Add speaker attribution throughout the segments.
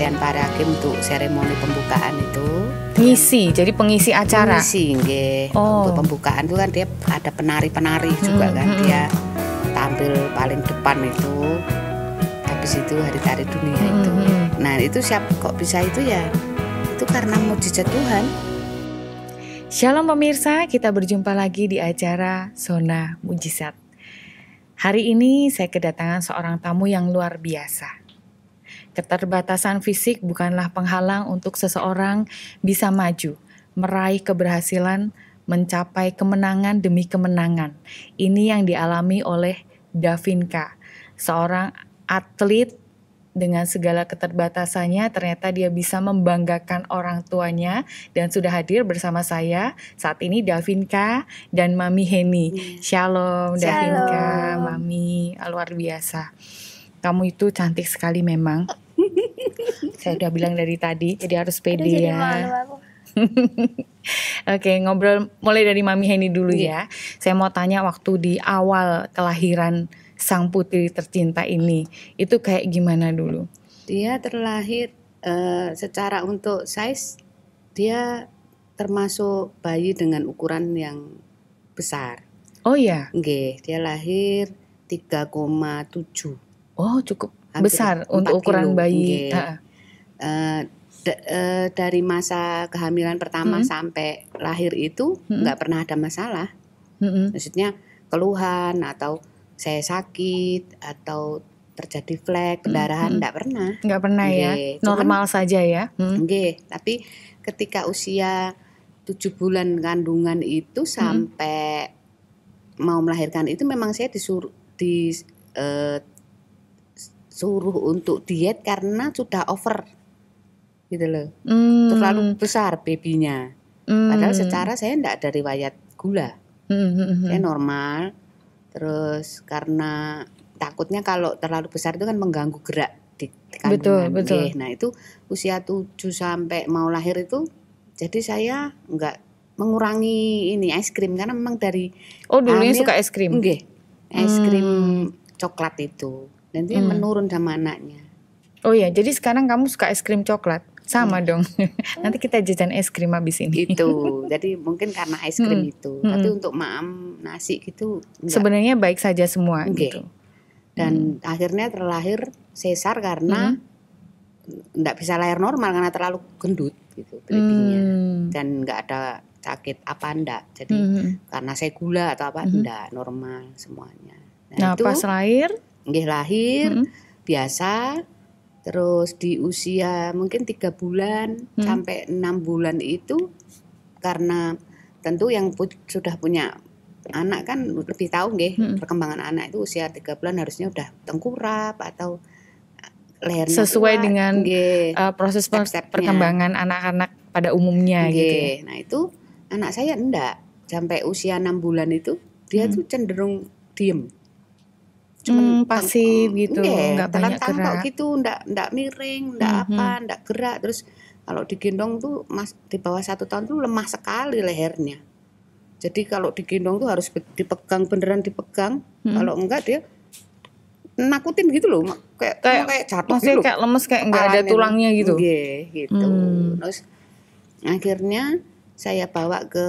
Speaker 1: ASEAN Para Games untuk seremoni pembukaan itu.
Speaker 2: Ngisi, jadi pengisi acara.
Speaker 1: Ngisi, nggih. Untuk pembukaan itu kan dia ada penari-penari juga kan, dia tampil paling depan itu. Habis itu Hari Tari Dunia itu. Nah itu kok bisa itu ya? Itu karena mukjizat Tuhan.
Speaker 2: Shalom pemirsa, kita berjumpa lagi di acara Zona Mujizat. Hari ini saya kedatangan seorang tamu yang luar biasa. Keterbatasan fisik bukanlah penghalang untuk seseorang bisa maju, meraih keberhasilan, mencapai kemenangan demi kemenangan. Ini yang dialami oleh Davinka, seorang atlet dengan segala keterbatasannya. Ternyata dia bisa membanggakan orang tuanya dan sudah hadir bersama saya saat ini Davinka dan Mami Heni. Shalom Davinka, Mami, luar biasa. Kamu itu cantik sekali memang. Saya udah bilang dari tadi, jadi harus pede ya. Oke, ngobrol mulai dari Mami Heni dulu ya. Saya mau tanya waktu di awal kelahiran sang putri tercinta ini, itu kayak gimana dulu?
Speaker 1: Dia terlahir secara untuk size, dia termasuk bayi dengan ukuran yang besar.
Speaker 2: Oh ya?
Speaker 1: Nggih, dia lahir 3,7.
Speaker 2: Oh, cukup besar untuk ukuran
Speaker 1: kilo.
Speaker 2: bayi.
Speaker 1: Dari masa kehamilan pertama sampai lahir itu nggak pernah ada masalah. Maksudnya keluhan atau saya sakit atau terjadi flek, pendarahan nggak pernah.
Speaker 2: Nggak pernah ya? Normal saja ya?
Speaker 1: Nggih, tapi ketika usia 7 bulan kandungan itu sampai mau melahirkan itu memang saya disuruh untuk diet karena sudah over gitu loh, terlalu besar babynya. Padahal secara saya enggak ada riwayat gula, saya normal. Terus karena takutnya kalau terlalu besar itu kan mengganggu gerak di kandungan.
Speaker 2: Betul.
Speaker 1: Nah itu usia 7 sampai mau lahir itu, jadi saya enggak mengurangi ini es krim karena memang dari
Speaker 2: dulunya suka es krim.
Speaker 1: Nggih, es krim coklat itu. Dan dia menurun sama anaknya.
Speaker 2: Oh ya, jadi sekarang kamu suka es krim coklat? Sama dong. Nanti kita jajan es krim habis ini.
Speaker 1: Itu. Jadi mungkin karena es krim itu. Tapi untuk maam nasi gitu enggak.
Speaker 2: Sebenarnya baik saja semua gitu.
Speaker 1: Dan akhirnya terlahir sesar karena enggak bisa lahir normal karena terlalu gendut gitu babynya. Dan enggak ada sakit apa enggak. Jadi karena saya gula atau apa enggak, normal semuanya.
Speaker 2: Nah itu, pas lahir?
Speaker 1: Lahir biasa. Terus di usia mungkin 3 bulan sampai 6 bulan itu, karena tentu yang sudah punya anak kan lebih tahu perkembangan anak itu usia 3 bulan harusnya udah tengkurap atau lehernya
Speaker 2: sesuai
Speaker 1: kuat,
Speaker 2: dengan proses perkembangan anak-anak pada umumnya gitu ya.
Speaker 1: Nah itu anak saya enggak, sampai usia 6 bulan itu dia tuh cenderung diem.
Speaker 2: Cuman pasif gitu, nggak banyak gerak
Speaker 1: gitu, ndak miring, ndak apa, ndak gerak. Terus kalau digendong tuh di bawah 1 tahun tuh lemah sekali lehernya. Jadi kalau digendong tuh harus dipegang, beneran dipegang. Kalau enggak dia nakutin gitu loh, kayak jatuh gitu,
Speaker 2: kayak lemes, kayak nggak ada tulangnya gitu.
Speaker 1: Gitu. Terus akhirnya saya bawa ke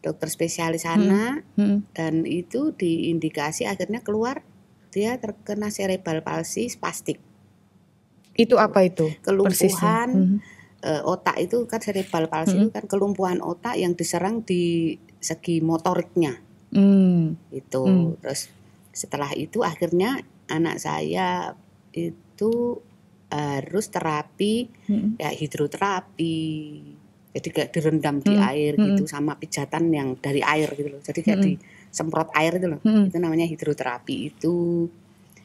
Speaker 1: dokter spesialis anak dan itu diindikasi akhirnya keluar dia terkena cerebral palsy spastik.
Speaker 2: Itu apa itu?
Speaker 1: Kelumpuhan otak itu kan, cerebral palsy itu kan kelumpuhan otak yang diserang di segi motoriknya. Itu. Terus setelah itu akhirnya anak saya itu harus terapi ya hidroterapi. Jadi kayak direndam di air gitu sama pijatan yang dari air gitu loh. Jadi kayak disemprot air itu loh. Itu namanya hidroterapi itu.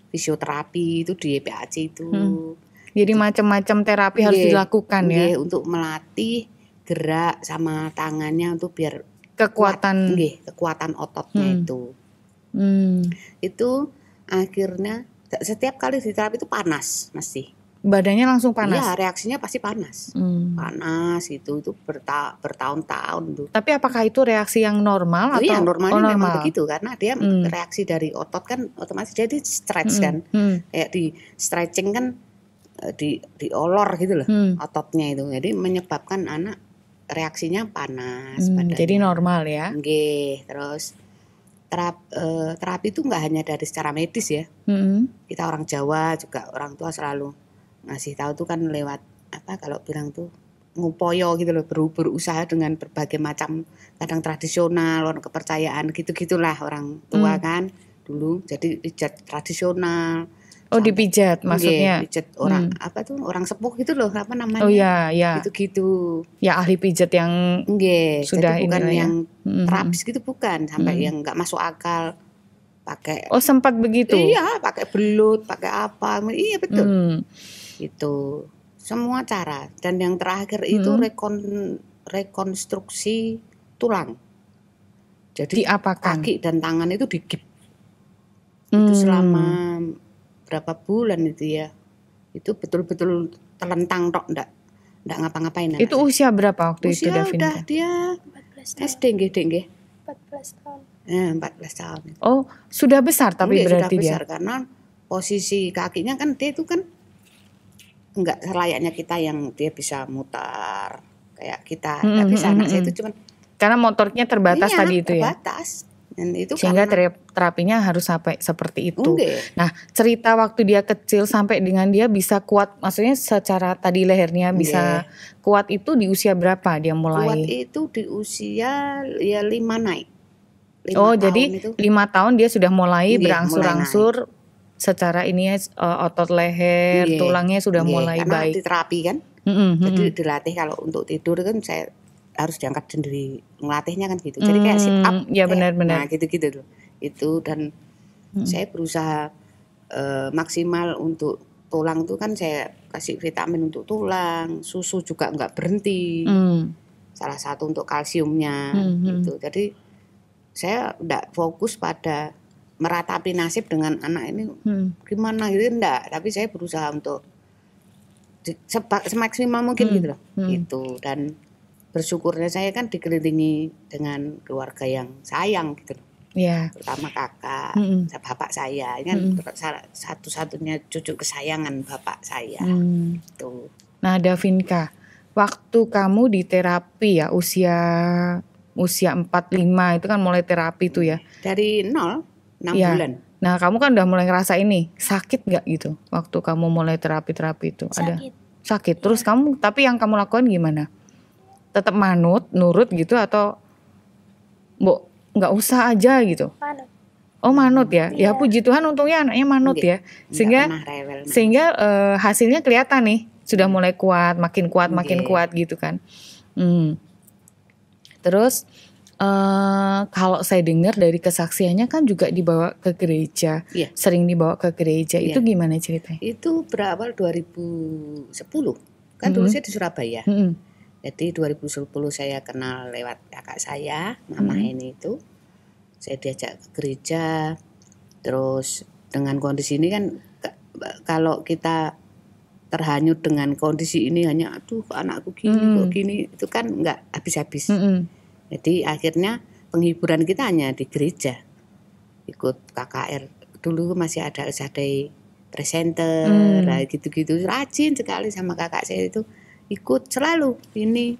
Speaker 1: Fisioterapi itu di YPAC itu.
Speaker 2: Jadi macam-macam terapi harus dilakukan ya.
Speaker 1: Untuk melatih gerak sama tangannya untuk biar
Speaker 2: kekuatan
Speaker 1: kekuatan ototnya itu. Itu akhirnya setiap kali di terapi itu panas mesti.
Speaker 2: Badannya langsung panas?
Speaker 1: Iya, reaksinya pasti panas. Panas itu bertahun-tahun tuh.
Speaker 2: Tapi apakah itu reaksi yang normal atau?
Speaker 1: Iya, normalnya memang begitu karena dia reaksi dari otot kan otomatis jadi stretch kan. Kayak di stretching kan diolor gitu loh ototnya itu. Jadi menyebabkan anak reaksinya panas badannya.
Speaker 2: Jadi normal ya.
Speaker 1: Nggih, terus terapi itu nggak hanya dari secara medis ya. Kita orang Jawa juga orang tua selalu ngasih tahu tuh kan lewat kalau bilang tuh ngupoyo gitu loh, berusaha dengan berbagai macam, kadang tradisional, orang kepercayaan gitu-gitulah orang tua kan dulu. Jadi pijat tradisional.
Speaker 2: Oh, dipijat maksudnya?
Speaker 1: Pijat orang orang sepuh gitu loh, apa namanya?
Speaker 2: Oh ya.
Speaker 1: Gitu-gitu.
Speaker 2: Ya ahli pijat yang sudah
Speaker 1: jadi bukan yang
Speaker 2: ya.
Speaker 1: terapis gitu, bukan sampai yang nggak masuk akal pakai.
Speaker 2: Oh, sempat begitu?
Speaker 1: Iya, pakai belut, pakai apa? Iya betul. Itu semua cara, dan yang terakhir itu rekonstruksi tulang. Jadi
Speaker 2: diapakan?
Speaker 1: Kaki dan tangan itu digip. Itu selama berapa bulan itu ya, itu betul-betul telentang tok, enggak ngapa-ngapain.
Speaker 2: Itu usia berapa waktu itu Davinka?
Speaker 1: Udah dia 14 SD nggih.
Speaker 3: 14 tahun.
Speaker 1: 14 tahun.
Speaker 2: Oh, sudah besar tapi berarti
Speaker 1: sudah besar, karena posisi kakinya kan dia itu kan enggak selayaknya kita yang dia bisa mutar kayak kita. Tapi anak saya itu cuman
Speaker 2: karena motoriknya terbatas tadi itu ya.
Speaker 1: Terbatas. Dan itu
Speaker 2: sehingga terapinya harus sampai seperti itu.
Speaker 1: Okay.
Speaker 2: Nah, cerita waktu dia kecil sampai dengan dia bisa kuat, maksudnya secara tadi lehernya bisa kuat itu di usia berapa dia mulai?
Speaker 1: Kuat itu di usia ya 5 naik.
Speaker 2: 5 jadi 5 tahun dia sudah mulai berangsur-angsur secara ini otot leher, tulangnya sudah mulai
Speaker 1: karena
Speaker 2: baik.
Speaker 1: Karena diterapi kan. Jadi dilatih kalau untuk tidur kan saya harus diangkat sendiri, ngelatihnya kan gitu. Jadi kayak sit up.
Speaker 2: Ya benar-benar.
Speaker 1: Nah gitu-gitu tuh. Itu dan saya berusaha maksimal untuk tulang tuh kan saya kasih vitamin untuk tulang, susu juga nggak berhenti. Salah satu untuk kalsiumnya gitu. Jadi saya nggak fokus pada meratapi nasib dengan anak ini gimana gitu, enggak. Tapi saya berusaha untuk semaksimal mungkin gitu loh. Gitu. Dan bersyukurnya saya kan dikelilingi dengan keluarga yang sayang gitu loh.
Speaker 2: Yeah.
Speaker 1: Terutama kakak, bapak saya. Ini kan satu-satunya cucu kesayangan bapak saya. Tuh.
Speaker 2: Nah, Davinka, waktu kamu di terapi ya usia 45 itu kan mulai terapi tuh ya.
Speaker 1: Dari 6 bulan.
Speaker 2: Nah, kamu kan udah mulai ngerasa ini, sakit gak gitu waktu kamu mulai terapi-terapi itu?
Speaker 3: Sakit.
Speaker 2: Sakit. Terus kamu, tapi yang kamu lakukan gimana? Tetap nurut gitu atau nggak usah aja gitu?
Speaker 3: Manut.
Speaker 2: Oh, manut ya? Ya puji Tuhan untungnya anaknya manut ya. Sehingga hasilnya kelihatan nih, sudah mulai kuat, makin kuat gitu kan. Terus kalau saya dengar dari kesaksiannya kan juga dibawa ke gereja, sering dibawa ke gereja. Itu gimana ceritanya?
Speaker 1: Itu berawal 2010, kan dulu saya di Surabaya. Jadi 2010 saya kenal lewat kakak saya, mama ini itu. Saya diajak ke gereja. Terus dengan kondisi ini kan kalau kita terhanyut dengan kondisi ini hanya aduh anakku gini kok gini, itu kan enggak habis-habis. Jadi akhirnya penghiburan kita hanya di gereja. Ikut KKR. Dulu masih ada Saturday presenter, gitu-gitu. Rajin sekali sama kakak saya itu. Ikut selalu ini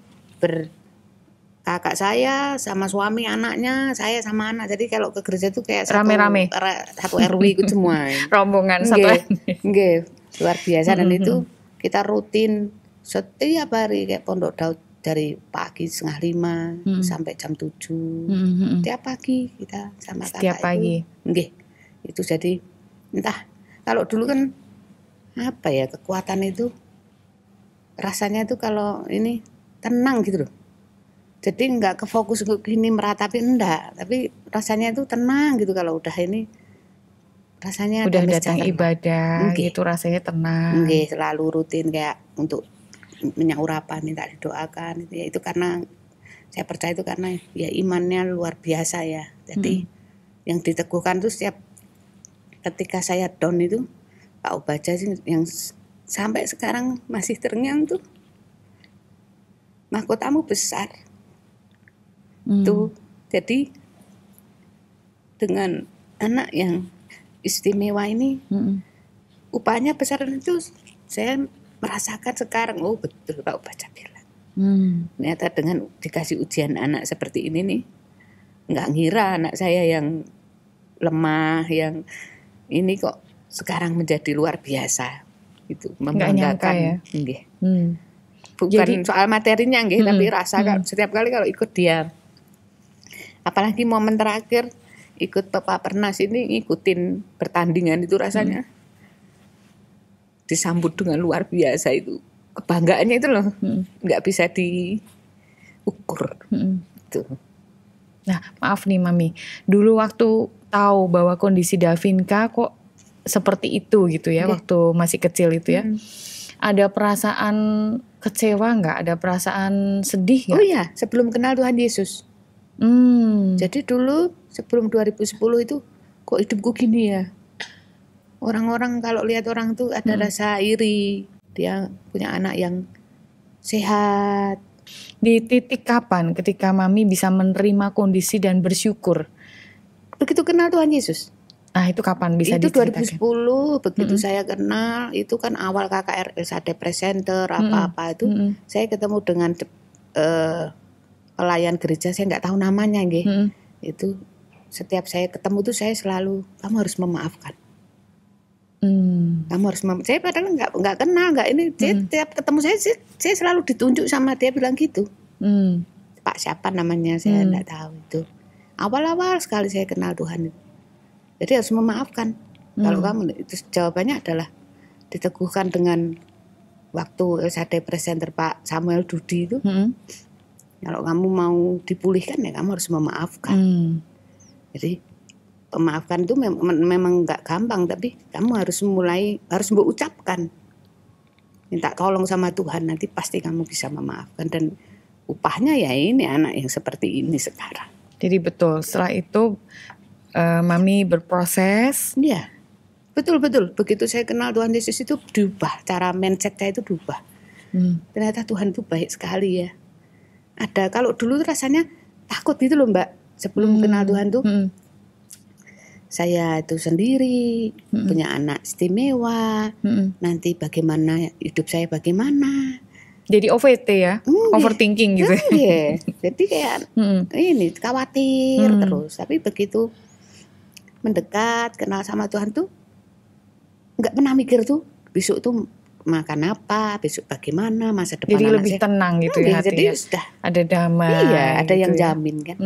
Speaker 1: kakak saya sama suami anaknya, saya sama anak. Jadi kalau ke gereja itu kayak
Speaker 2: rame-rame
Speaker 1: satu RW ikut semua.
Speaker 2: Rombongan satu
Speaker 1: RW. Luar biasa. Dan itu kita rutin setiap hari kayak Pondok Daud dari pagi 4:30 sampai jam 7. Tiap pagi kita sama
Speaker 2: setiap
Speaker 1: kakak
Speaker 2: pagi.
Speaker 1: Itu jadi entah kalau dulu kan apa ya, kekuatan itu rasanya tuh kalau ini tenang gitu loh. Jadi enggak kefokus gini meratapi, enggak, tapi rasanya itu tenang gitu kalau udah ini rasanya
Speaker 2: udah datang ibadah gitu rasanya tenang.
Speaker 1: Selalu rutin kayak untuk minyak urapan minta didoakan ya, itu karena saya percaya itu karena ya imannya luar biasa ya. Jadi yang diteguhkan tuh setiap ketika saya down itu Pak Obaja sih yang sampai sekarang masih terngiang tuh, mahkotamu besar. Tuh, jadi dengan anak yang istimewa ini, upahnya besar itu saya merasakan sekarang, oh betul Pak baca bilang. Ternyata dengan dikasih ujian anak seperti ini nih, nggak ngira anak saya yang lemah, yang ini kok sekarang menjadi luar biasa. Itu membanggakan.
Speaker 2: Ya?
Speaker 1: Bukan jadi, soal materinya tapi rasa setiap kali kalau ikut dia, apalagi momen terakhir ikut Bapak Pernas ini, ngikutin pertandingan itu rasanya disambut dengan luar biasa. Itu kebanggaannya itu loh, nggak bisa diukur. Gitu.
Speaker 2: Nah, maaf nih Mami, dulu waktu tahu bahwa kondisi Davinka kok seperti itu gitu ya, waktu masih kecil itu ya, ada perasaan kecewa nggak? Ada perasaan sedih nggak?
Speaker 1: Oh iya, sebelum kenal Tuhan Yesus. Jadi dulu sebelum 2010 itu kok hidupku gini ya. Orang-orang kalau lihat orang tuh ada rasa iri, dia punya anak yang sehat.
Speaker 2: Di titik kapan ketika Mami bisa menerima kondisi dan bersyukur?
Speaker 1: Begitu kenal Tuhan Yesus.
Speaker 2: Nah itu kapan bisa
Speaker 1: diceritakan? Itu 2010 begitu saya kenal, itu kan awal KKR Elsade Presenter apa-apa itu, saya ketemu dengan pelayan gereja, saya nggak tahu namanya itu setiap saya ketemu tuh saya selalu, kamu harus memaafkan. Kamu harus saya padahal nggak kenal, nggak ini. Setiap ketemu saya selalu ditunjuk sama dia bilang gitu. Pak siapa namanya saya nggak tahu itu. Awal-awal sekali saya kenal Tuhan itu. Jadi harus memaafkan. Kalau kamu itu jawabannya adalah diteguhkan dengan waktu Elsade Presenter Pak Samuel Dudi itu. Kalau kamu mau dipulihkan ya kamu harus memaafkan. Jadi memaafkan itu memang nggak gampang, tapi kamu harus mengucapkan, minta tolong sama Tuhan, nanti pasti kamu bisa memaafkan, dan upahnya ya ini anak yang seperti ini sekarang.
Speaker 2: Jadi betul, setelah itu Mami berproses.
Speaker 1: Iya, betul. Begitu saya kenal Tuhan Yesus itu diubah, cara mindset saya itu diubah. Ternyata Tuhan itu baik sekali ya. Ada, kalau dulu rasanya takut gitu loh Mbak, sebelum kenal Tuhan tuh. Saya itu sendiri, punya anak istimewa, nanti bagaimana hidup saya bagaimana.
Speaker 2: Jadi OVT ya, overthinking gitu.
Speaker 1: Jadi kayak ini khawatir terus. Tapi begitu mendekat, kenal sama Tuhan tuh, nggak pernah mikir tuh besok tuh makan apa, besok bagaimana, masa depan.
Speaker 2: Jadi lebih tenang gitu ya hati.
Speaker 1: Jadi sudah
Speaker 2: ada damai.
Speaker 1: Iya, ada
Speaker 2: gitu
Speaker 1: yang
Speaker 2: ya.
Speaker 1: jamin kan,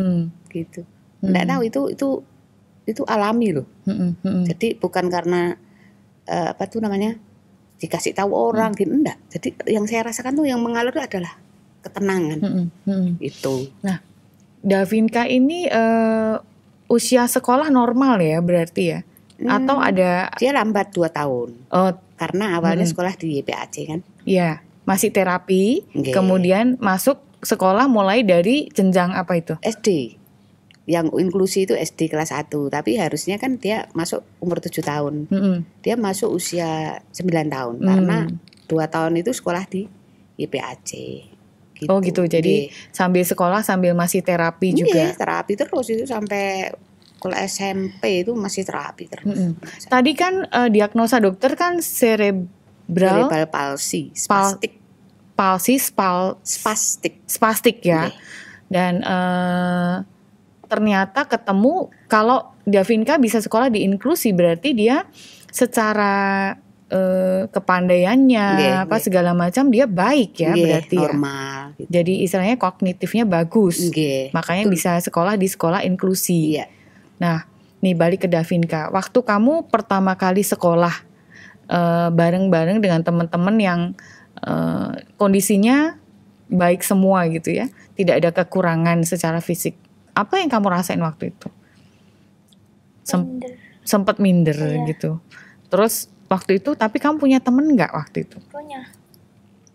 Speaker 1: gitu. Nggak tahu itu alami loh. Jadi bukan karena apa tuh namanya dikasih tahu orang gitu, enggak. Jadi yang saya rasakan tuh yang mengalir itu adalah ketenangan. Itu.
Speaker 2: Nah, Davinka ini usia sekolah normal ya berarti ya? Atau ada?
Speaker 1: Dia lambat 2 tahun.
Speaker 2: Oh,
Speaker 1: karena awalnya sekolah di YPAC kan.
Speaker 2: Iya, masih terapi. Kemudian masuk sekolah mulai dari jenjang apa itu?
Speaker 1: SD. Yang inklusi itu SD kelas 1, tapi harusnya kan dia masuk umur 7 tahun. Dia masuk usia 9 tahun karena 2 tahun itu sekolah di YPAC. Gitu.
Speaker 2: Oh gitu, jadi sambil sekolah sambil masih terapi juga.
Speaker 1: Terapi terus itu sampai kalau SMP itu masih terapi terus.
Speaker 2: Tadi kan diagnosa dokter kan cerebral
Speaker 1: palsy, spastik ya.
Speaker 2: Dan ternyata ketemu kalau Davinka bisa sekolah di inklusi, berarti dia secara kepandaiannya segala macam dia baik ya, berarti
Speaker 1: normal.
Speaker 2: Gitu. Jadi istilahnya kognitifnya bagus, makanya bisa sekolah di sekolah inklusi. Nah, nih balik ke Davinka, waktu kamu pertama kali sekolah bareng-bareng dengan teman-teman yang kondisinya baik semua gitu ya, tidak ada kekurangan secara fisik. Apa yang kamu rasain waktu itu? Sempet minder gitu. Terus waktu itu, tapi kamu punya temen nggak waktu itu?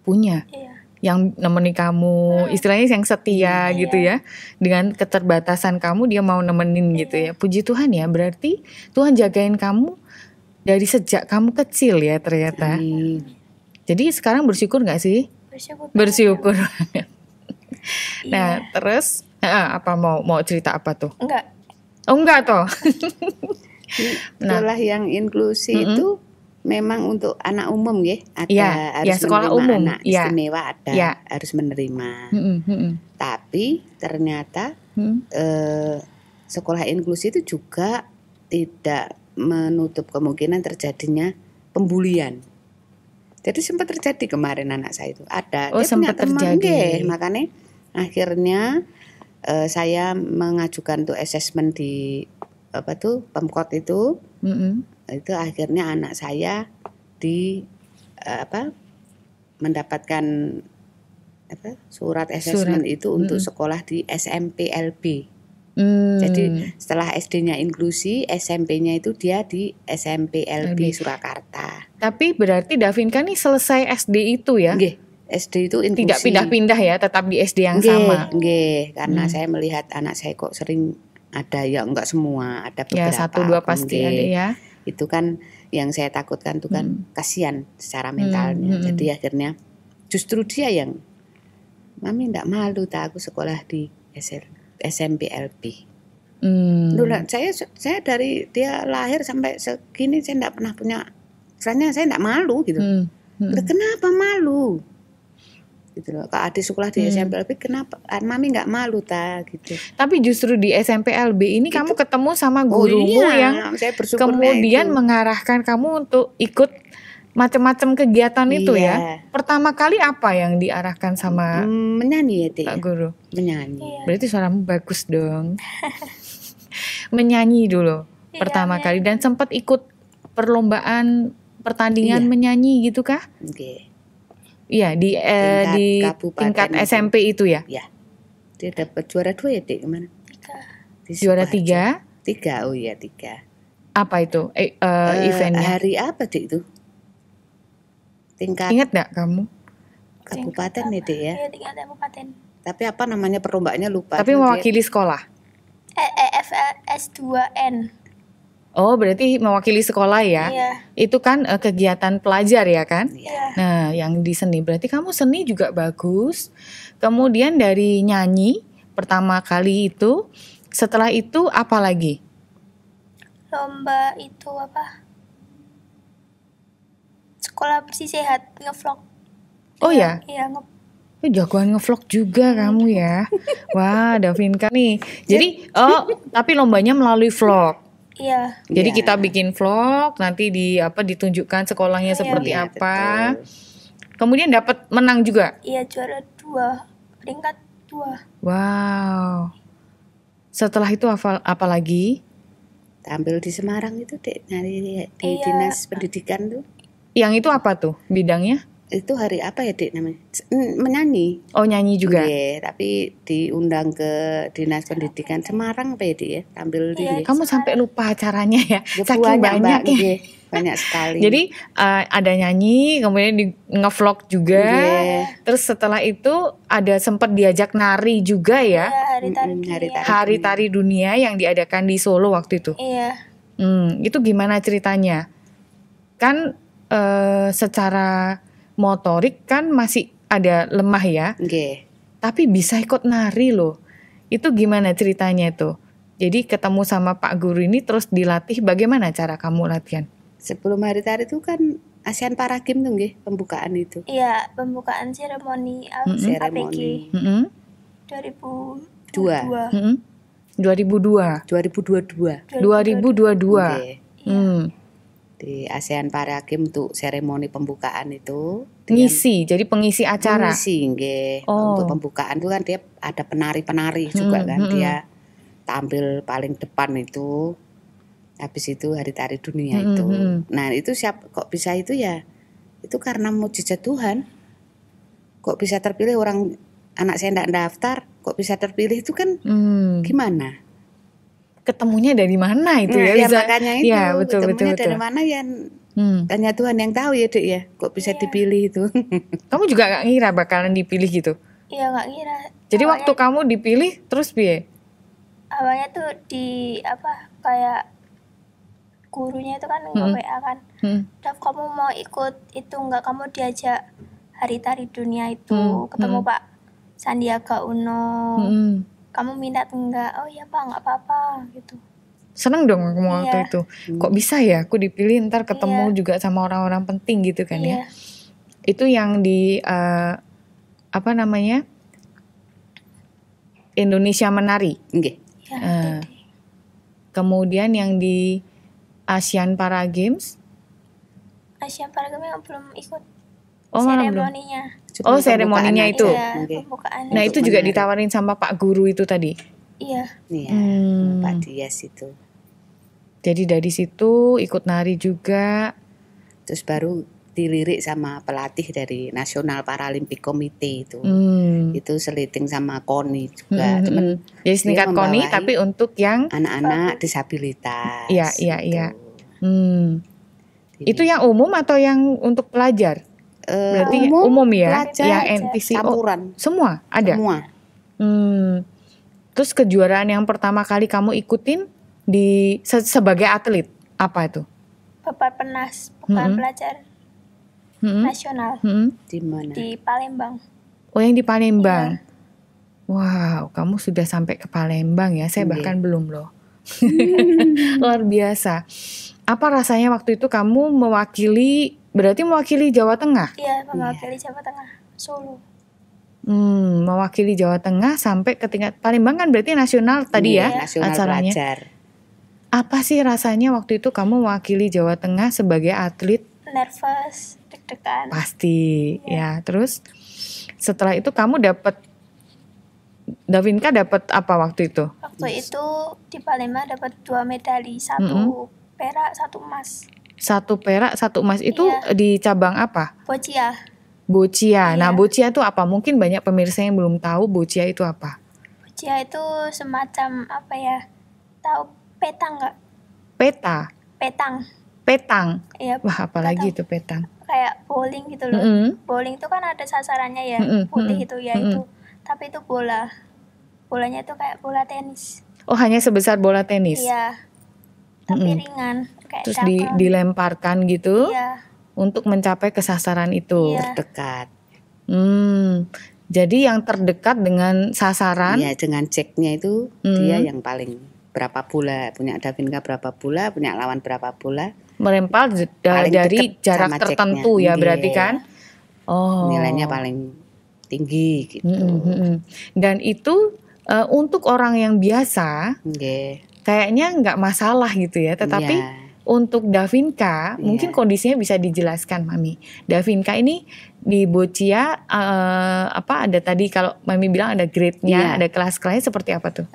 Speaker 2: Punya.
Speaker 3: Iya.
Speaker 2: Yang nemenin kamu, istilahnya yang setia gitu ya. Dengan keterbatasan kamu dia mau nemenin gitu ya. Puji Tuhan ya, berarti Tuhan jagain kamu dari sejak kamu kecil ya ternyata. Jadi sekarang bersyukur nggak sih? Bersyukur banget. Nah terus apa mau cerita apa tuh?
Speaker 3: Enggak.
Speaker 2: Oh enggak toh.
Speaker 1: Sekolah yang inklusi itu memang untuk anak umum ya, ada
Speaker 2: Ya,
Speaker 1: harus
Speaker 2: sekolah
Speaker 1: menerima
Speaker 2: umum.
Speaker 1: anak istimewa, ada harus menerima. Tapi ternyata sekolah inklusi itu juga tidak menutup kemungkinan terjadinya pembulian. Jadi sempat terjadi kemarin anak saya itu ada, dia punya teman, makanya akhirnya saya mengajukan tuh asesmen di Pemkot itu. Itu akhirnya anak saya mendapatkan surat asesmen itu untuk sekolah di SMP LB. Jadi setelah SD-nya inklusi, SMP-nya itu dia di SMP LB Surakarta.
Speaker 2: Tapi berarti Davinka nih selesai SD itu ya?
Speaker 1: Nggih, SD itu inklusi.
Speaker 2: Tidak pindah-pindah ya, tetap di SD yang sama?
Speaker 1: Nggih, karena saya melihat anak saya kok sering ada, ya enggak semua, ada beberapa.
Speaker 2: Ya 1-2 pasti ada ya.
Speaker 1: Itu kan yang saya takutkan tuh kan kasihan secara mentalnya. Jadi akhirnya justru dia yang, Mami enggak malu tak aku sekolah di SMP LB. Saya dari dia lahir sampai segini saya enggak pernah punya, saya enggak malu gitu. Kenapa malu? Gitu loh. Kalau adik sekolah di SMP LB, kenapa Mami nggak malu gitu.
Speaker 2: Tapi justru di SMP LB ini itu, kamu ketemu sama gurumu yang kemudian mengarahkan kamu untuk ikut macam-macam kegiatan itu ya. Pertama kali apa yang diarahkan sama
Speaker 1: menyanyi ya, Pak
Speaker 2: guru?
Speaker 1: Menyanyi.
Speaker 2: Berarti suaramu bagus dong. Menyanyi dulu pertama kali, dan sempat ikut perlombaan pertandingan menyanyi gitu kah? Iya, di tingkat SMP itu ya?
Speaker 1: Iya. Dia dapat juara 2 ya, Dik, kemana?
Speaker 2: 3. Juara 3?
Speaker 1: 3, oh iya 3.
Speaker 2: Apa itu eventnya?
Speaker 1: Hari apa, Dik, itu?
Speaker 2: Ingat gak kamu?
Speaker 1: Kabupaten ya, Dik ya?
Speaker 3: Iya, tingkat kabupaten.
Speaker 1: Tapi apa namanya perlombaannya lupa.
Speaker 2: Tapi mewakili sekolah?
Speaker 3: S2N.
Speaker 2: Oh, berarti mewakili sekolah ya?
Speaker 3: Iya.
Speaker 2: Itu kan kegiatan pelajar ya kan?
Speaker 3: Iya.
Speaker 2: Nah, yang di seni, berarti kamu seni juga bagus. Kemudian dari nyanyi pertama kali itu, setelah itu apa lagi?
Speaker 3: Lomba itu apa? Sekolah bersih sehat, ngevlog.
Speaker 2: Oh ya?
Speaker 3: Iya,
Speaker 2: jagoan ngevlog juga kamu ya. Wah, Davinka nih. Jadi, tapi lombanya melalui vlog.
Speaker 3: Iya.
Speaker 2: Jadi kita bikin vlog, nanti ditunjukkan sekolahnya seperti apa. Betul. Kemudian dapat menang juga.
Speaker 3: Iya, juara 2, peringkat 2.
Speaker 2: Wow. Setelah itu apa lagi?
Speaker 1: Tampil di Semarang itu, Dek, di Dinas Pendidikan tuh.
Speaker 2: Yang itu apa tuh bidangnya?
Speaker 1: Itu hari apa ya, Dek, namanya? Menyanyi.
Speaker 2: Oh, nyanyi juga.
Speaker 1: Iya, tapi diundang ke Dinas Pendidikan Semarang apa ya, Dek ya? Tampil di.
Speaker 2: Kamu sampai lupa acaranya ya? Saking banyak ya.
Speaker 1: Banyak sekali.
Speaker 2: Jadi ada nyanyi, kemudian di ngevlog juga. Terus setelah itu ada sempat diajak nari juga ya? Hari Tari Dunia yang diadakan di Solo waktu itu.
Speaker 3: Iya.
Speaker 2: Itu gimana ceritanya? Kan secara motorik kan masih ada lemah ya, tapi bisa ikut nari loh. Itu gimana ceritanya tuh? Jadi ketemu sama Pak Guru ini terus dilatih, bagaimana cara kamu latihan?
Speaker 1: Sebelum hari tari itu kan ASEAN Para Games tuh nggih, pembukaan itu.
Speaker 3: Iya, pembukaan seremoni APG 2022.
Speaker 2: 2022.
Speaker 1: Di ASEAN Para Games untuk seremoni pembukaan itu
Speaker 2: ngisi, jadi pengisi acara.
Speaker 1: Ngisi nggih. Untuk pembukaan itu kan dia ada penari-penari juga kan, dia tampil paling depan itu. Habis itu Hari Tari Dunia itu. Nah, itu kok bisa itu ya? Itu karena mujizat Tuhan. Kok bisa terpilih orang, anak saya enggak daftar, kok bisa terpilih itu kan gimana?
Speaker 2: Ketemunya dari mana itu ya?
Speaker 1: Bisa, makanya itu.
Speaker 2: Ya, betul.
Speaker 1: Dari mana ya? Tanya Tuhan yang tahu ya, Dek ya. Kok bisa dipilih itu?
Speaker 2: Kamu juga gak ngira bakalan dipilih gitu?
Speaker 3: Iya, gak ngira.
Speaker 2: Jadi waktu kamu dipilih terus piye?
Speaker 3: Awalnya tuh kayak gurunya itu kan nge-WA kan. Daf, kamu mau ikut itu enggak? Kamu diajak Hari Tari Dunia itu ketemu Pak Sandiaga Uno. Kamu minat enggak? Oh iya Pak, enggak apa-apa gitu.
Speaker 2: seneng dong kamu waktu itu. Kok bisa ya aku dipilih, ntar ketemu juga sama orang-orang penting gitu kan ya. Itu yang di Indonesia Menari. Kemudian yang di Asian Para Games.
Speaker 3: Asian Para Games yang belum ikut
Speaker 2: seremoninya. Seremoninya itu. Nah itu juga ditawarin sama Pak Guru itu tadi.
Speaker 3: Iya.
Speaker 1: Pak Dias itu.
Speaker 2: Jadi dari situ ikut nari juga.
Speaker 1: Terus baru dilirik sama pelatih dari National Paralympic Committee itu. Itu seliting sama KONI juga. Cuman
Speaker 2: jadi setingkat KONI tapi untuk yang
Speaker 1: anak-anak disabilitas.
Speaker 2: Iya. Itu yang umum atau yang untuk pelajar? Berarti umum ya,
Speaker 1: pelajar,
Speaker 2: yang NTC
Speaker 1: campuran.
Speaker 2: Semua ada.
Speaker 1: Semua.
Speaker 2: Terus kejuaraan yang pertama kali kamu ikutin sebagai atlet apa itu?
Speaker 3: Peparpenas, bukan pelajar nasional.
Speaker 1: Di mana?
Speaker 3: Di Palembang.
Speaker 2: Oh yang di Palembang. Wow, kamu sudah sampai ke Palembang ya? Saya bahkan belum loh. Luar biasa. Apa rasanya waktu itu kamu berarti mewakili Jawa Tengah?
Speaker 3: Iya, mewakili Jawa Tengah, Solo.
Speaker 2: Mewakili Jawa Tengah sampai ke tingkat Palembang kan berarti nasional tadi ya
Speaker 1: nasional
Speaker 2: acaranya.
Speaker 1: Pelajar.
Speaker 2: Apa sih rasanya waktu itu kamu mewakili Jawa Tengah sebagai atlet?
Speaker 3: Nervous, deg-degan.
Speaker 2: Pasti, ya. Terus setelah itu kamu Davinka dapat apa waktu itu?
Speaker 3: Waktu itu di Palembang dapat 2 medali, 1 perak, 1 emas.
Speaker 2: 1 perak, 1 emas itu di cabang apa? Boccia. Nah, boccia itu apa? Mungkin banyak pemirsa yang belum tahu boccia itu apa.
Speaker 3: Boccia itu semacam apa ya? Tahu petang nggak? Petang. Iya.
Speaker 2: Wah, apalagi itu petang.
Speaker 3: Kayak bowling gitu loh. Bowling itu kan ada sasarannya ya, putih itu ya itu. Tapi itu bola. Bolanya itu kayak bola tenis.
Speaker 2: Oh, hanya sebesar bola tenis?
Speaker 3: Iya. Tapi ringan. Kayak
Speaker 2: terus dilemparkan gitu?
Speaker 3: Iya.
Speaker 2: Untuk mencapai ke sasaran itu.
Speaker 1: Terdekat.
Speaker 2: Jadi yang terdekat dengan sasaran.
Speaker 1: Iya, dengan ceknya itu dia yang paling berapa bola, punya Davinka berapa bola, punya lawan berapa bola.
Speaker 2: Melempar dari jarak tertentu ya berarti kan.
Speaker 1: Nilainya paling tinggi gitu.
Speaker 2: Dan itu untuk orang yang biasa kayaknya nggak masalah gitu ya. Tetapi untuk Davinka mungkin kondisinya bisa dijelaskan Mami. Davinka ini di Boccia ada tadi kalau Mami bilang ada grade-nya, ada kelas-kelasnya seperti apa tuh?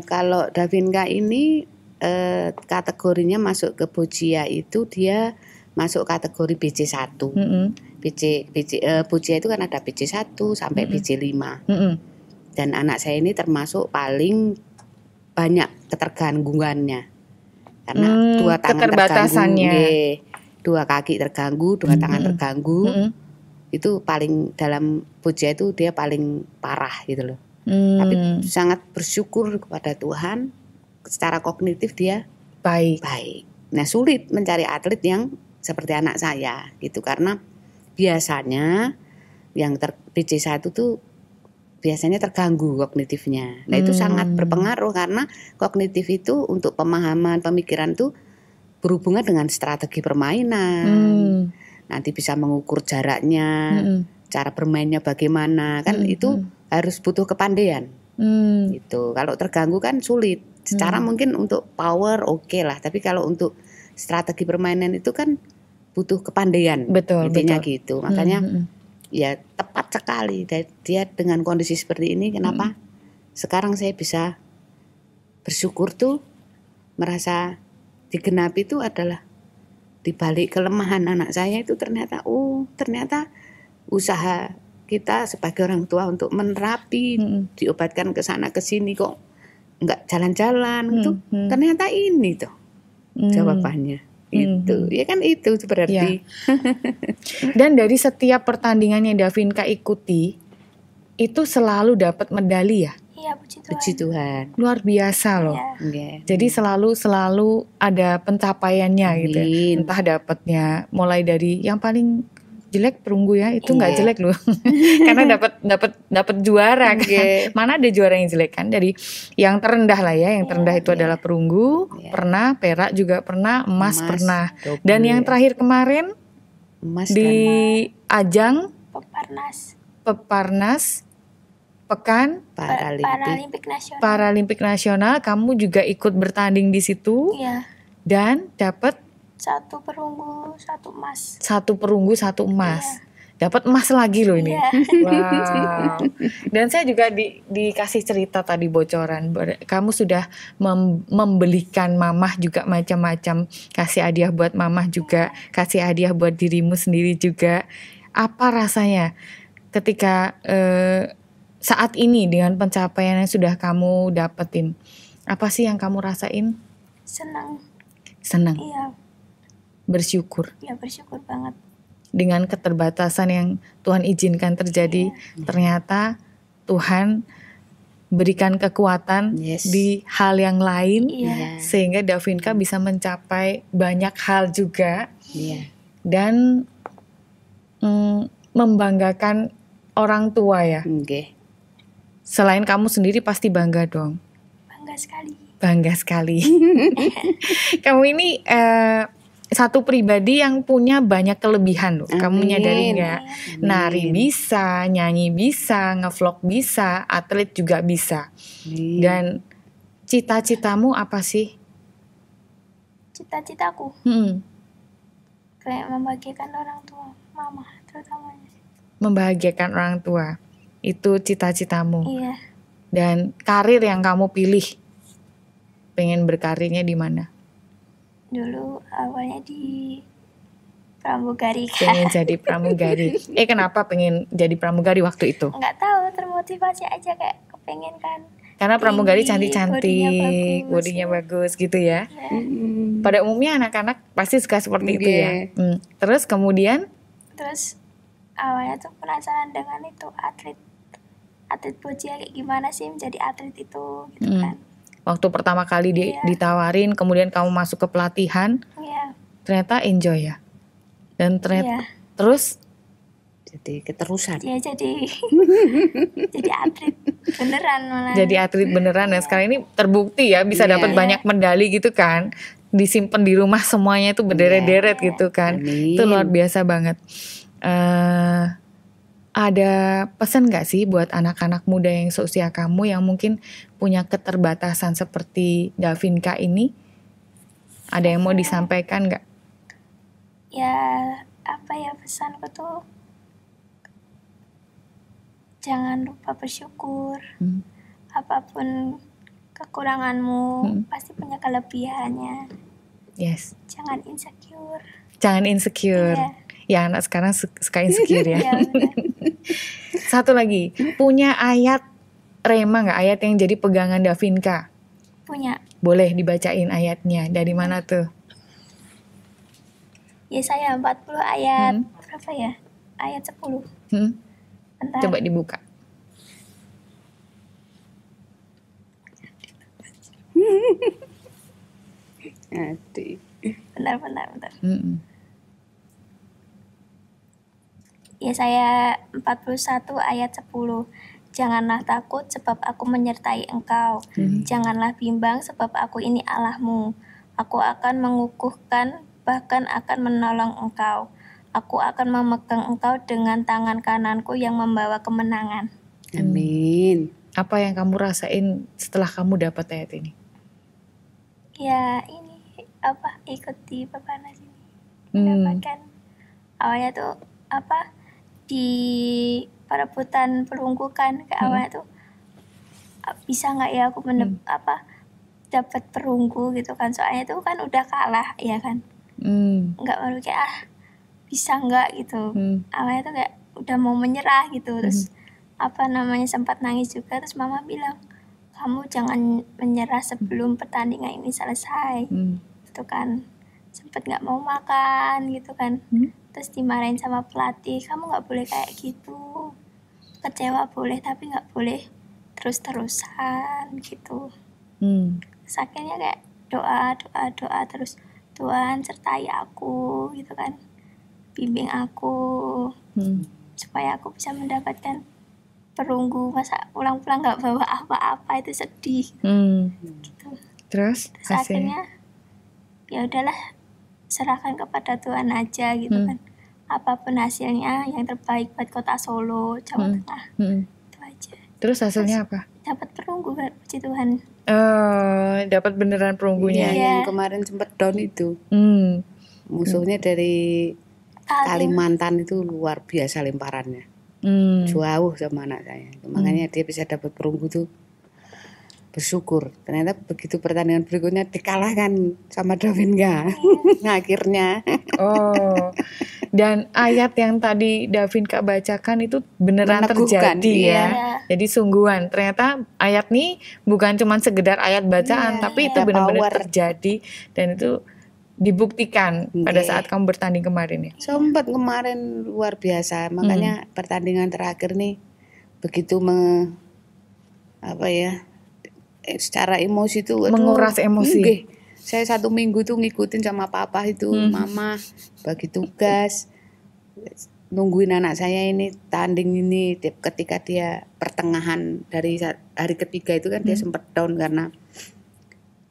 Speaker 1: Kalau Davinka ini kategorinya masuk ke Boccia itu dia masuk kategori BC1. Boccia itu kan ada BC1 sampai BC5. Dan anak saya ini termasuk paling banyak ketergangguannya. Karena 2 tangan terganggu, 2 kaki terganggu, 2 tangan terganggu. Itu paling dalam Boccia itu dia paling parah gitu loh. Tapi sangat bersyukur kepada Tuhan, secara kognitif dia baik. Nah, sulit mencari atlet yang seperti anak saya gitu, karena biasanya yang BC1 tuh biasanya terganggu kognitifnya. Nah, itu sangat berpengaruh karena kognitif itu untuk pemahaman, pemikiran tuh berhubungan dengan strategi permainan. Nanti bisa mengukur jaraknya, cara bermainnya bagaimana, kan itu harus butuh kepandaian. Gitu. Kalau terganggu kan sulit. Secara mungkin untuk power oke lah, tapi kalau untuk strategi permainan itu kan butuh kepandaian.
Speaker 2: Betul.
Speaker 1: Gitu. Makanya ya tepat sekali dia dengan kondisi seperti ini. Kenapa sekarang saya bisa bersyukur tuh, merasa digenapi itu adalah dibalik kelemahan anak saya itu ternyata usaha kita sebagai orang tua untuk menerapi, diobatkan ke sana ke sini kok nggak jalan-jalan gitu. Ternyata ini tuh jawabannya. Itu ya kan, itu berarti.
Speaker 2: Dan dari setiap pertandingan yang Davinka ikuti itu selalu dapat medali ya?
Speaker 3: Iya,
Speaker 1: puji Tuhan.
Speaker 2: Luar biasa loh. Jadi selalu ada pencapaiannya gitu. Entah dapatnya mulai dari yang paling jelek perunggu ya, itu nggak jelek loh. Karena dapat juara kan. Mana ada juara yang jelek kan, dari yang terendah lah ya, yang terendah itu adalah perunggu, pernah, perak juga pernah, emas pernah. Dan yang terakhir kemarin emas di ajang Peparnas Pekan Paralimpik Nasional, kamu juga ikut bertanding di situ. Dan dapat
Speaker 3: 1 perunggu 1 emas.
Speaker 2: 1 perunggu 1 emas. Dapat emas lagi loh ini. Wow. Dan saya juga dikasih cerita tadi bocoran. Kamu sudah membelikan mamah juga macam-macam. Kasih hadiah buat mamah juga. Kasih hadiah buat dirimu sendiri juga. Apa rasanya ketika saat ini dengan pencapaian yang sudah kamu dapetin? Apa sih yang kamu rasain? Senang.
Speaker 3: Iya.
Speaker 2: Bersyukur.
Speaker 3: Ya, bersyukur banget.
Speaker 2: Dengan keterbatasan yang Tuhan izinkan terjadi, ternyata Tuhan berikan kekuatan di hal yang lain, sehingga Davinka bisa mencapai banyak hal juga, dan membanggakan orang tua ya. Selain kamu sendiri pasti bangga dong. Bangga sekali. Kamu ini satu pribadi yang punya banyak kelebihan loh. Kamu nyadari nggak? Nari bisa, nyanyi bisa, ngevlog bisa, atlet juga bisa. Dan cita-citamu apa sih?
Speaker 3: Cita-citaku? Kayak membahagiakan orang tua, mama terutamanya.
Speaker 2: Membahagiakan orang tua, itu cita-citamu.
Speaker 3: Iya.
Speaker 2: Dan karir yang kamu pilih, pengen berkarirnya di mana?
Speaker 3: Dulu awalnya di pramugari kan.
Speaker 2: Pengen jadi pramugari. Kenapa pengen jadi pramugari waktu itu?
Speaker 3: Nggak tahu, termotivasi aja, kayak kepengen kan.
Speaker 2: Karena pramugari cantik-cantik, bodinya bagus gitu ya. Pada umumnya anak-anak pasti suka seperti itu ya. Terus kemudian?
Speaker 3: Terus awalnya tuh penasaran dengan itu atlet bocil kayak gimana sih menjadi atlet itu gitu kan.
Speaker 2: Waktu pertama kali ditawarin, kemudian kamu masuk ke pelatihan, ternyata enjoy ya. Dan ternyata terus
Speaker 1: jadi keterusan.
Speaker 3: Ya jadi atlet beneran malah.
Speaker 2: Jadi atlet beneran. Dan sekarang ini terbukti ya, bisa dapat banyak medali gitu kan. Disimpan di rumah semuanya itu berderet-deret gitu kan. Amin. Itu luar biasa banget. Ada pesan gak sih buat anak-anak muda yang seusia kamu yang mungkin punya keterbatasan seperti Davinka ini? Ada yang mau disampaikan gak?
Speaker 3: Ya, apa ya pesanku tuh, jangan lupa bersyukur. Apapun kekuranganmu, pasti punya kelebihannya.
Speaker 2: Yes.
Speaker 3: Jangan insecure.
Speaker 2: Iya. Ya, anak sekarang suka insecure ya. Satu lagi, punya ayat rema gak? Ayat yang jadi pegangan Davinka?
Speaker 3: Punya.
Speaker 2: Boleh dibacain ayatnya. Dari mana tuh?
Speaker 3: Yesaya 40 ayat berapa ya? Ayat 10.
Speaker 2: Bentar. Coba dibuka.
Speaker 3: Bentar. Yesaya 41 ayat 10. Janganlah takut sebab aku menyertai engkau. Janganlah bimbang sebab aku ini Allahmu. Aku akan mengukuhkan, bahkan akan menolong engkau. Aku akan memegang engkau dengan tangan kananku yang membawa kemenangan.
Speaker 1: Amin.
Speaker 2: Apa yang kamu rasain setelah kamu dapat ayat ini?
Speaker 3: Ya ini ikut di Peparnas ini. Mendapatkan awalnya tuh di perebutan perunggu kan, ke awalnya tuh bisa nggak ya aku dapat perunggu gitu kan, soalnya tuh kan udah kalah ya kan. Nggak baru kayak bisa nggak gitu. Awalnya tuh kayak udah mau menyerah gitu. Terus sempat nangis juga. Terus mama bilang, kamu jangan menyerah sebelum pertandingan ini selesai. Gitu kan. Sempat nggak mau makan gitu kan. Terus dimarahin sama pelatih, kamu nggak boleh kayak gitu. Kecewa boleh, tapi nggak boleh terus-terusan gitu. Terus akhirnya kayak doa terus, Tuhan sertai aku gitu kan. bimbing aku supaya aku bisa mendapatkan perunggu. Masa pulang-pulang nggak bawa apa-apa, itu sedih gitu.
Speaker 2: Terus
Speaker 3: akhirnya ya udahlah, serahkan kepada Tuhan aja gitu kan. Apapun hasilnya yang terbaik buat kota Solo, Jawa Tengah. Itu aja.
Speaker 2: Terus hasilnya apa?
Speaker 3: Dapat perunggu kan, puji Tuhan.
Speaker 2: Dapat beneran perunggunya.
Speaker 1: Yang kemarin sempat down itu. Musuhnya dari Kalimantan itu luar biasa lemparannya. Jauh sama anak saya. Makanya dia bisa dapat perunggu tuh. Bersyukur. Ternyata begitu pertandingan berikutnya dikalahkan sama Davinka. Akhirnya. Dan ayat yang tadi Davinka bacakan itu beneran terjadi ya. Jadi sungguhan. Ternyata ayat ini bukan cuma sekedar ayat bacaan, tapi itu benar-benar terjadi dan itu dibuktikan pada saat kamu bertanding kemarin ya. Sempat kemarin luar biasa. Makanya pertandingan terakhir nih begitu secara emosi tuh
Speaker 2: menguras emosi.
Speaker 1: Saya 1 minggu tuh ngikutin sama papa itu, mama bagi tugas, nungguin anak saya ini tanding ini. Ketika dia pertengahan dari hari ketiga itu kan dia sempat down karena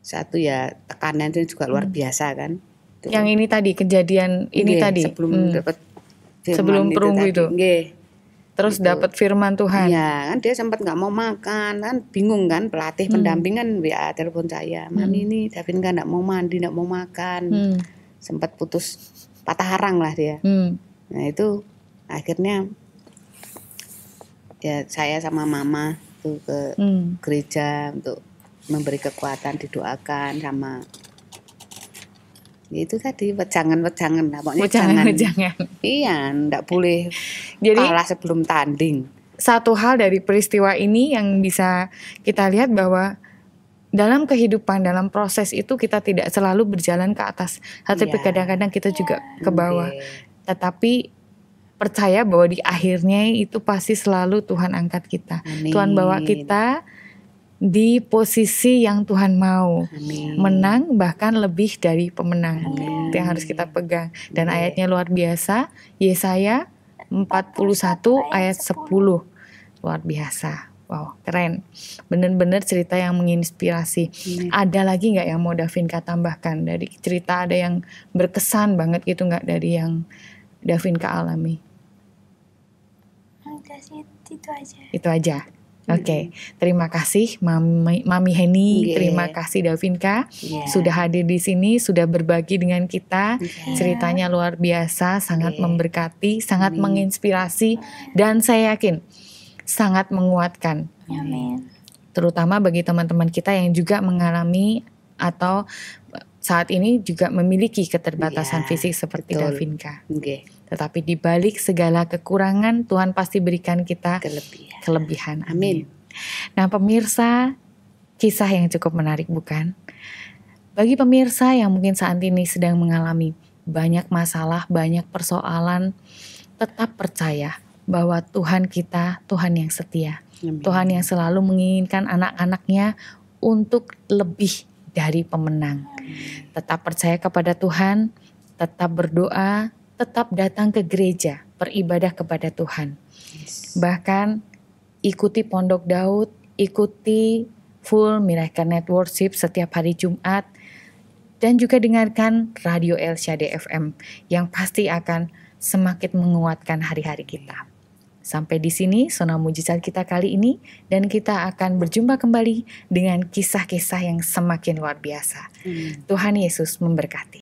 Speaker 1: satu ya tekanan itu juga luar biasa kan.
Speaker 2: Yang ini tadi kejadian ini tadi
Speaker 1: sebelum dapat
Speaker 2: sebelum perunggu itu. Terus dapat firman Tuhan.
Speaker 1: Iya, kan dia sempat nggak mau makan, kan bingung kan, pelatih pendamping kan WA telepon saya, Mami ini Davinka nggak mau mandi, nggak mau makan, sempat putus patah harang lah dia. Nah itu akhirnya ya saya sama mama tuh ke gereja untuk memberi kekuatan, didoakan sama itu tadi wejangan pokoknya jangan. Iya, enggak boleh kalah sebelum tanding.
Speaker 2: Satu hal dari peristiwa ini yang bisa kita lihat bahwa dalam kehidupan, dalam proses itu kita tidak selalu berjalan ke atas, tapi kadang-kadang kita juga ke bawah. Tetapi percaya bahwa di akhirnya itu pasti selalu Tuhan angkat kita.
Speaker 1: Amin.
Speaker 2: Tuhan bawa kita di posisi yang Tuhan mau. Menang bahkan lebih dari pemenang. Itu yang harus kita pegang. Dan ayatnya luar biasa. Yesaya 41 ayat 10. Luar biasa. Wow, keren. Benar-benar cerita yang menginspirasi. Ada lagi gak yang mau Davinka tambahkan? Dari cerita ada yang berkesan banget gitu gak dari yang Davinka alami?
Speaker 3: Enggak sih, itu aja.
Speaker 2: Itu aja. Oke, terima kasih Mami Heni, terima kasih Davinka sudah hadir di sini, sudah berbagi dengan kita. Ceritanya luar biasa, sangat memberkati, sangat menginspirasi, dan saya yakin sangat menguatkan. Terutama bagi teman-teman kita yang juga mengalami atau saat ini juga memiliki keterbatasan fisik seperti Davinka. Tetapi di balik segala kekurangan, Tuhan pasti berikan kita kelebihan. Amin. Nah pemirsa, kisah yang cukup menarik bukan? Bagi pemirsa yang mungkin saat ini sedang mengalami banyak masalah, banyak persoalan, tetap percaya bahwa Tuhan kita, Tuhan yang setia. Amin. Tuhan yang selalu menginginkan anak-anaknya untuk lebih dari pemenang. Tetap percaya kepada Tuhan, tetap berdoa, tetap datang ke gereja, beribadah kepada Tuhan. Bahkan ikuti Pondok Daud, ikuti full Miracle Net Worship setiap hari Jumat, dan juga dengarkan Radio El Shaddai FM yang pasti akan semakin menguatkan hari-hari kita. Sampai di sini Sona Mujizat kita kali ini, dan kita akan berjumpa kembali dengan kisah-kisah yang semakin luar biasa. Tuhan Yesus memberkati.